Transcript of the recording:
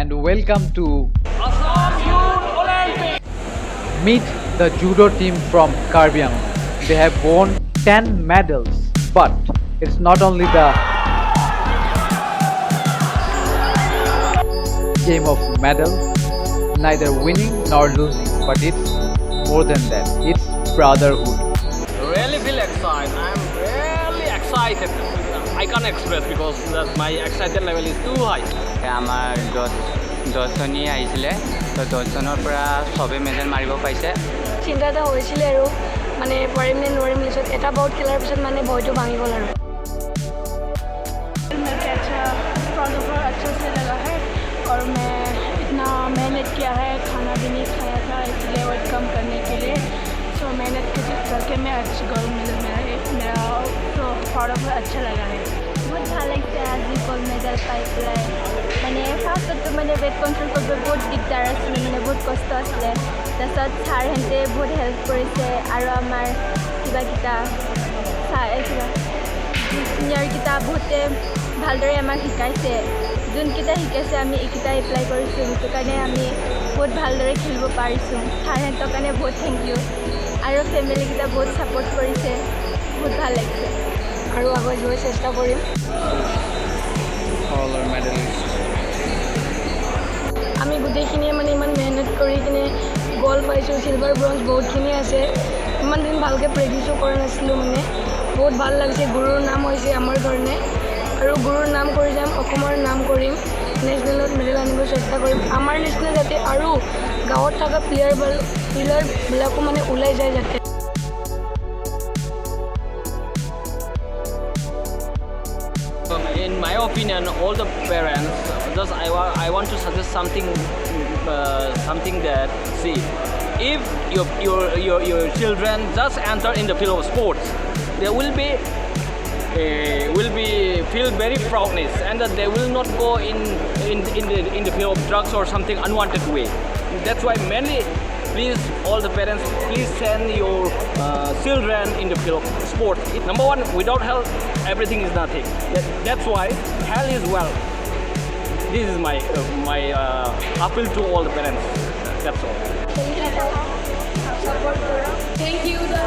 and welcome to Assam Youth Olympics. meet the judo team from Karbi-Anglong. They have won 10 medals, but it's not only the game of medal, neither winning nor losing, but it's more than that. It's brotherhood. Really feel excited. I'm really excited. I can't express because my excitement level is too high. আমাৰ দহজনী আহিছিলে তো দহজনৰ পৰা চবে medal মাৰিব পাইছে। চিন্তা এটা হৈছিলে আৰু মানে পাৰিম নে নোৱাৰিম পিছত এটা বাউট খেলাৰ পিছত মানে ভয়টো ভাঙি গ'ল আৰু अच्छा से लगा है और मैं इतना मेहनत किया है, खाना भी नहीं खाया था इसलिए वेट कम करने के लिए। तो मेहनत करके मैं अच्छी गोल्ड मेडल मेरा तो प्राउड अच्छा लगा है। बहुत ভাল লাগিছে আজি গোল্ড মেডেল পাই পেলাই। মানে ফাৰ্ষ্টতো মানে ৱেট কণ্ট্ৰল কৰিব বহুত দিগদাৰ আছিলে, মানে বহুত কষ্ট আছিলে। তাৰপিছত ছাৰহঁতে বহুত হেল্প কৰিছে আৰু আমাৰ কিবা ছিনিয়ৰকেইটা বহুতে ভালদৰে আমাক শিকাইছে। যোনকেইটা শিকাইছে আমি এইকেইটা এপ্লাই কৰিছোঁ, সেইটো কাৰণে আমি বহুত ভালদৰে খেলিব পাৰিছোঁ। ছাৰহঁতৰ কাৰণে বহুত থেংক ইউ আৰু ফেমিলিকেইটা বহুত ছাপোৰ্ট কৰিছে, বহুত ভাল লাগিছে আৰু আগুৱাই যোৱাৰ চেষ্টা কৰিম। আমি গোটেইখিনিয়ে মানে ইমান মেহনত কৰি কিনে গ'ল্ড পাইছোঁ, চিলভাৰ ব্ৰঞ্জ বহুতখিনি আছে। ইমান দিন ভালকৈ প্ৰেক্টিছো কৰা নাছিলোঁ, মানে বহুত ভাল লাগিছে। গুৰুৰ নাম হৈছে আমাৰ কাৰণে আৰু গুৰুৰ নাম কৰি যাম, অসমৰ নাম কৰিম, নেশ্যনেলত মেডেল আনিব চেষ্টা কৰিম। আমাৰ নিচিনা যাতে আৰু গাঁৱত থকা প্লেয়াৰবিলাকো মানে ওলাই যায় যাতে। In my opinion, all the parents, just I want to suggest something that see, if your children just enter in the field of sports, they will be feel very proudness, and that they will not go in the field of drugs or something unwanted way. That's why please all the parents, please send your children in the field of sports. Number one, without health everything is nothing. That's why health is wealth. This is my appeal to all the parents. That's all. Thank you, the